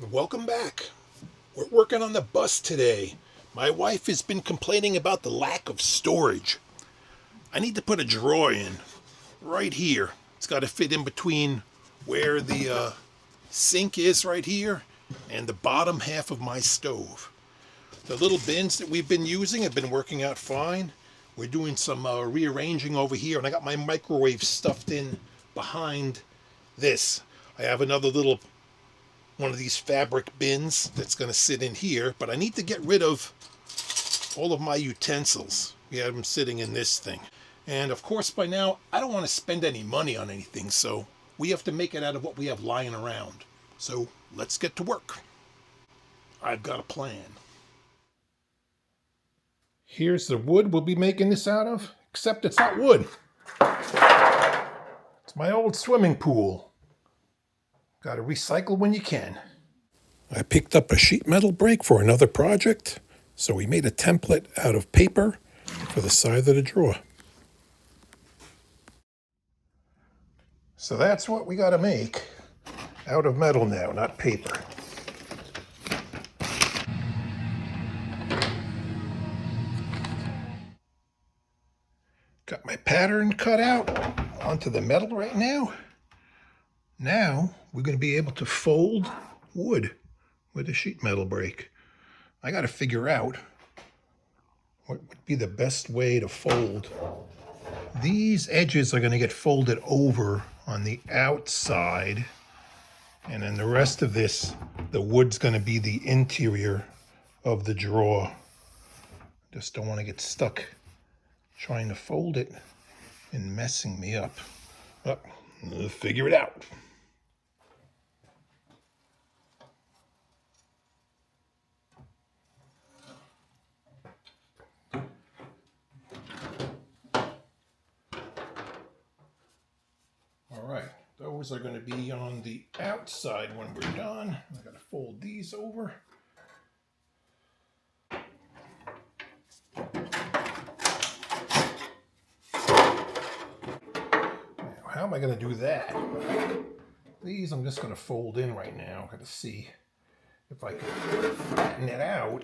Welcome back. We're working on the bus today. My wife has been complaining about the lack of storage. I need to put a drawer in right here. It's got to fit in between where the sink is right here and the bottom half of my stove. The little bins that we've been using have been working out fine. We're doing some rearranging over here, and I got my microwave stuffed in behind this. I have another little one of these fabric bins that's going to sit in here, but I need to get rid of all of my utensils. We have them sitting in this thing. And of course, by now, I don't want to spend any money on anything, so we have to make it out of what we have lying around. So let's get to work. I've got a plan. Here's the wood we'll be making this out of, except it's not wood. It's my old swimming pool. Got to recycle when you can. I picked up a sheet metal brake for another project, so we made a template out of paper for the side of the drawer. So that's what we got to make out of metal now, not paper. Got my pattern cut out onto the metal right now. Now we're going to be able to fold wood with a sheet metal brake. I got to figure out what would be the best way to fold. These edges are going to get folded over on the outside, and then the rest of this, the wood's going to be the interior of the drawer. Just don't want to get stuck trying to fold it and messing me up. Well, we'll figure it out. All right, those are going to be on the outside when we're done. I got to fold these over. How am I going to do that? These I'm just going to fold in right now. Got to see if I can flatten it out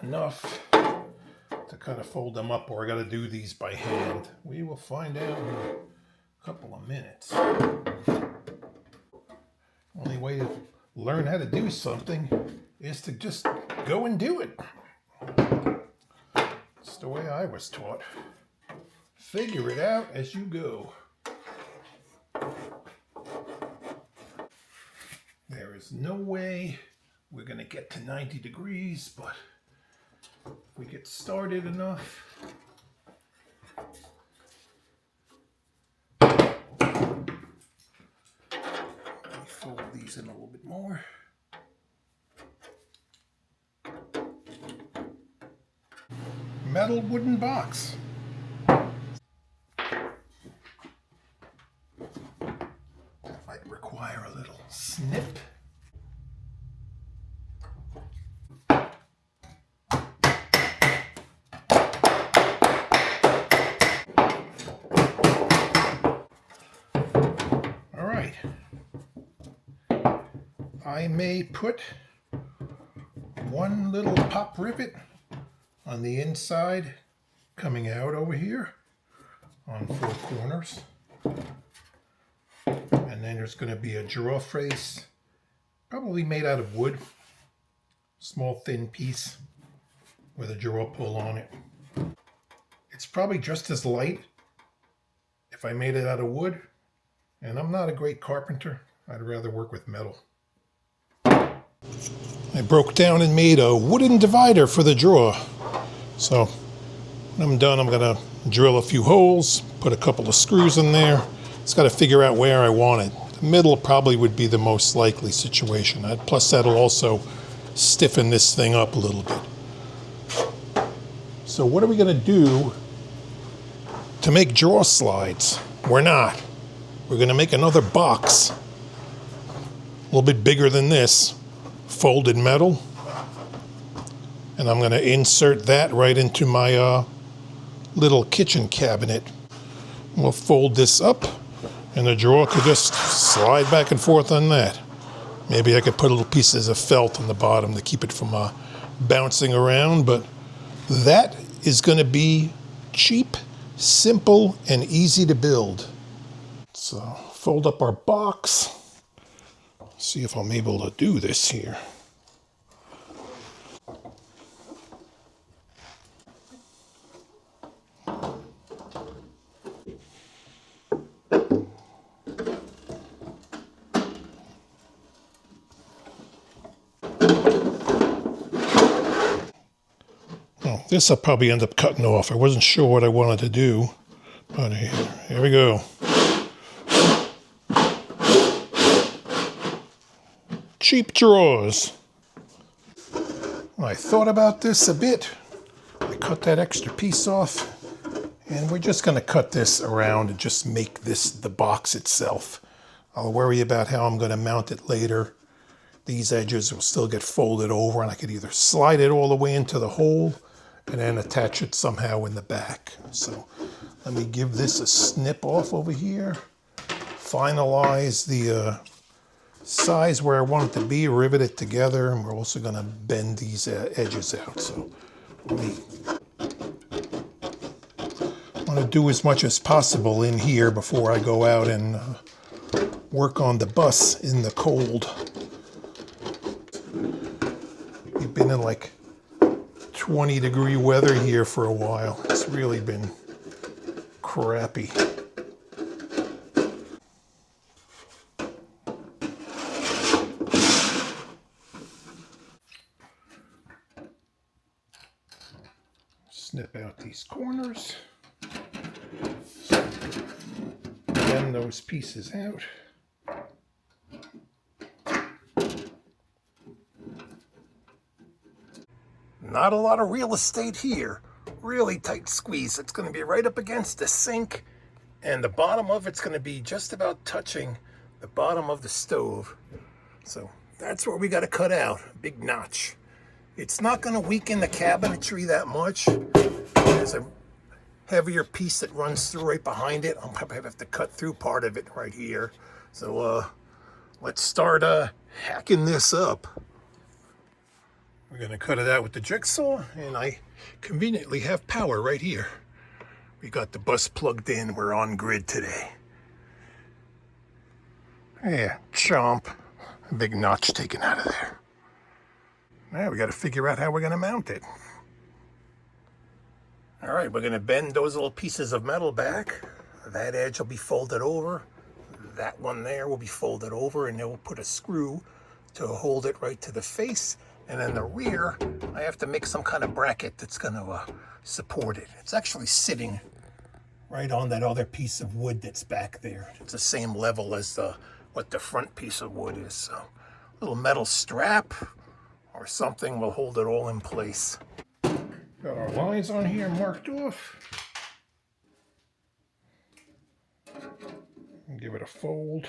enough to kind of fold them up, or I got to do these by hand. We will find out in a couple of minutes. Only way to learn how to do something is to just go and do it. It's the way I was taught. Figure it out as you go. There is no way we're going to get to 90 degrees, but if we get started enough, let me fold these in a little bit more. Metal wooden box. Might require a little snip. All right. I may put one little pop rivet on the inside coming out over here on 4 corners. And then there's going to be a drawer face, probably made out of wood, small thin piece with a drawer pull on it. It's probably just as light if I made it out of wood, and I'm not a great carpenter. I'd rather work with metal. I broke down and made a wooden divider for the drawer. So when I'm done, I'm going to drill a few holes, put a couple of screws in there. Just got to figure out where I want it. The middle probably would be the most likely situation. Plus that'll also stiffen this thing up a little bit. So what are we going to do to make drawer slides? We're not. We're going to make another box, a little bit bigger than this, folded metal. And I'm going to insert that right into my little kitchen cabinet. We'll fold this up, and the drawer could just slide back and forth on that. Maybe I could put little pieces of felt on the bottom to keep it from bouncing around, but that is going to be cheap, simple, and easy to build. So fold up our box. See if I'm able to do this here. Oh, this I'll probably end up cutting off. I wasn't sure what I wanted to do, but here we go. Cheap drawers. I thought about this a bit. I cut that extra piece off, and we're just going to cut this around and just make this the box itself. I'll worry about how I'm going to mount it later. These edges will still get folded over, and I could either slide it all the way into the hole and then attach it somehow in the back. So let me give this a snip off over here. Finalize the size where I want it to be, rivet it together, and we're also going to bend these edges out. So I want to do as much as possible in here before I go out and work on the bus in the cold. We've been in like 20-degree weather here for a while. It's really been crappy. Snip out these corners. Bend those pieces out. Not a lot of real estate here. Really tight squeeze. It's going to be right up against the sink, and the bottom of it's going to be just about touching the bottom of the stove. So that's where we got to cut out. Big notch. It's not going to weaken the cabinetry that much. There's a heavier piece that runs through right behind it. I'll probably have to cut through part of it right here. So let's start hacking this up. We're going to cut it out with the jigsaw, and I conveniently have power right here. We got the bus plugged in. We're on grid today. Yeah, chomp. A big notch taken out of there. Now we got to figure out how we're going to mount it. All right, we're going to bend those little pieces of metal back. That edge will be folded over. That one there will be folded over, and then we'll put a screw to hold it right to the face. And then the rear, I have to make some kind of bracket that's going to support it. It's actually sitting right on that other piece of wood that's back there. It's the same level as what the front piece of wood is. So a little metal strap or something will hold it all in place. Got our lines on here marked off. And give it a fold.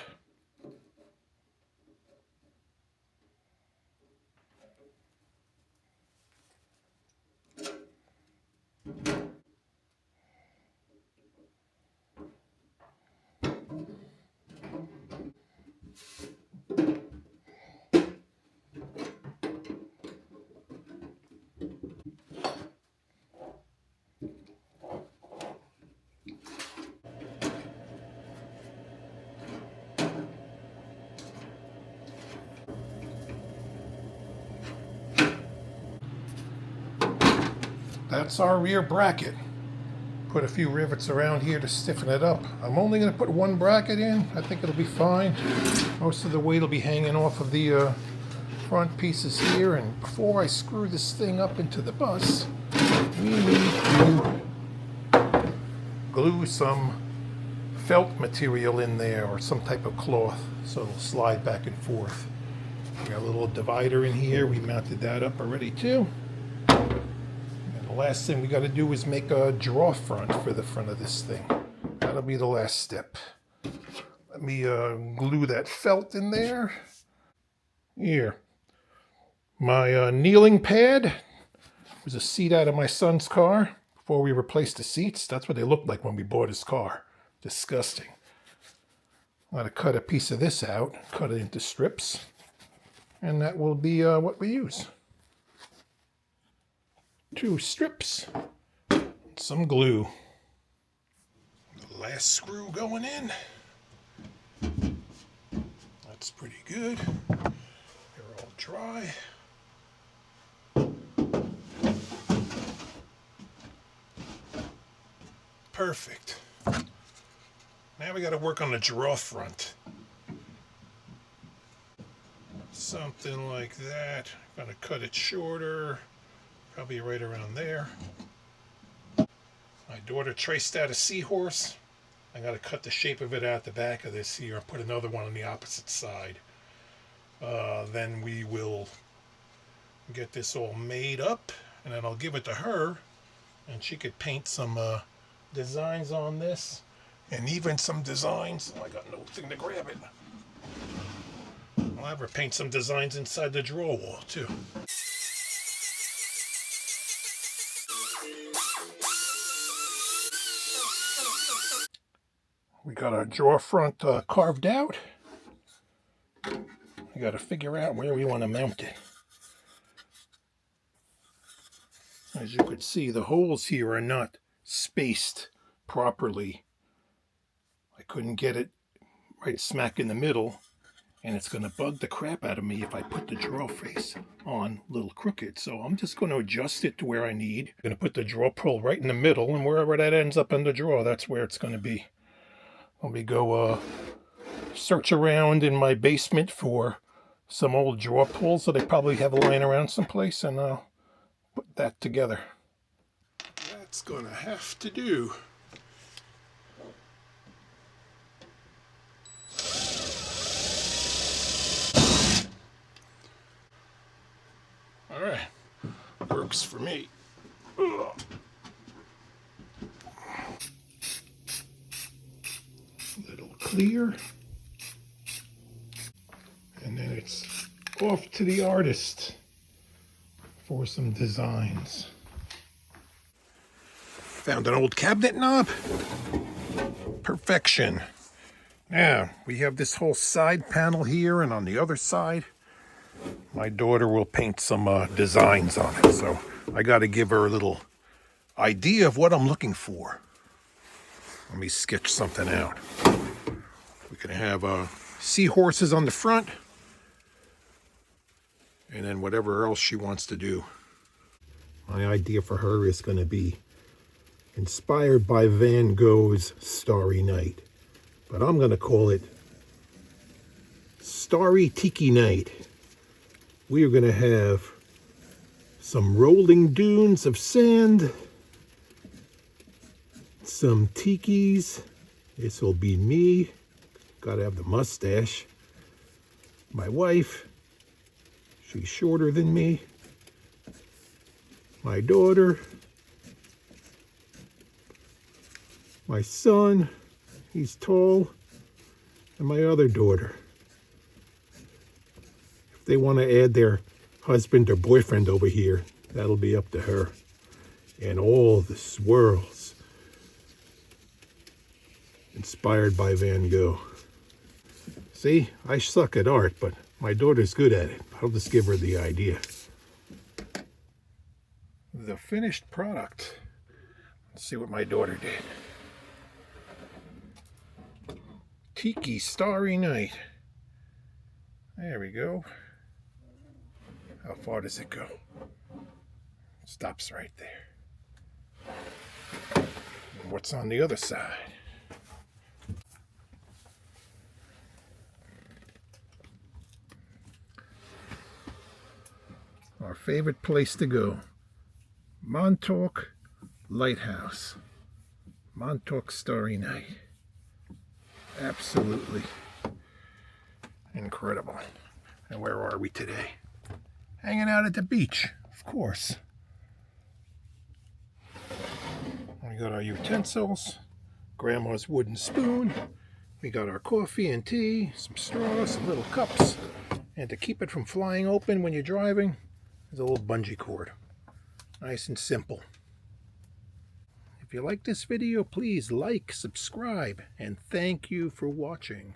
That's our rear bracket. Put a few rivets around here to stiffen it up. I'm only going to put one bracket in. I think it'll be fine. Most of the weight will be hanging off of the front pieces here. And before I screw this thing up into the bus, we need to glue some felt material in there or some type of cloth so it'll slide back and forth. We got a little divider in here. We mounted that up already too. The last thing we got to do is make a draw front for the front of this thing. That'll be the last step. Let me glue that felt in there. Here. My kneeling pad was a seat out of my son's car before we replaced the seats. That's what they looked like when we bought his car. Disgusting. I'm going to cut a piece of this out, cut it into strips. And that will be what we use. 2 strips, some glue. The last screw going in. That's pretty good. They're all dry. Perfect. Now we got to work on the draw front. Something like that. I'm going to cut it shorter, probably right around there. My daughter traced out a seahorse. I got to cut the shape of it out the back of this here and put another one on the opposite side. Then we will get this all made up, and then I'll give it to her, and she could paint some designs on this, and even some designs. Oh, I got no thing to grab it. I'll have her paint some designs inside the drawer wall too. We got our drawer front carved out. We got to figure out where we want to mount it. As you could see, the holes here are not spaced properly. I couldn't get it right smack in the middle, and it's going to bug the crap out of me if I put the drawer face on a little crooked. So I'm just going to adjust it to where I need. I'm going to put the drawer pull right in the middle, and wherever that ends up in the drawer, that's where it's going to be. Let me go search around in my basement for some old drawer pulls that I probably have lying around someplace, and I'll put that together. That's going to have to do. All right, works for me. Ugh. Little clear. And then it's off to the artist for some designs. Found an old cabinet knob. Perfection. Now, we have this whole side panel here, and on the other side, my daughter will paint some designs on it. So I got to give her a little idea of what I'm looking for. Let me sketch something out. We can have seahorses on the front, and then whatever else she wants to do. My idea for her is going to be inspired by Van Gogh's Starry Night, but I'm going to call it Starry Tiki Night. We are going to have some rolling dunes of sand, some tikis. This will be me. Got to have the mustache. My wife. She's shorter than me. My daughter. My son. He's tall. And my other daughter. If they want to add their husband or boyfriend over here, that'll be up to her. And all the swirls inspired by Van Gogh. See, I suck at art, but my daughter's good at it. I'll just give her the idea. The finished product. Let's see what my daughter did. Tiki Starry Night. There we go. How far does it go? Stops right there. And what's on the other side? Our favorite place to go. Montauk Lighthouse. Montauk Starry Night. Absolutely incredible. And where are we today? Hanging out at the beach, of course. We got our utensils, Grandma's wooden spoon. We got our coffee and tea, some straws, some little cups. And to keep it from flying open when you're driving, there's a little bungee cord. Nice and simple. If you like this video, please like, subscribe, and thank you for watching.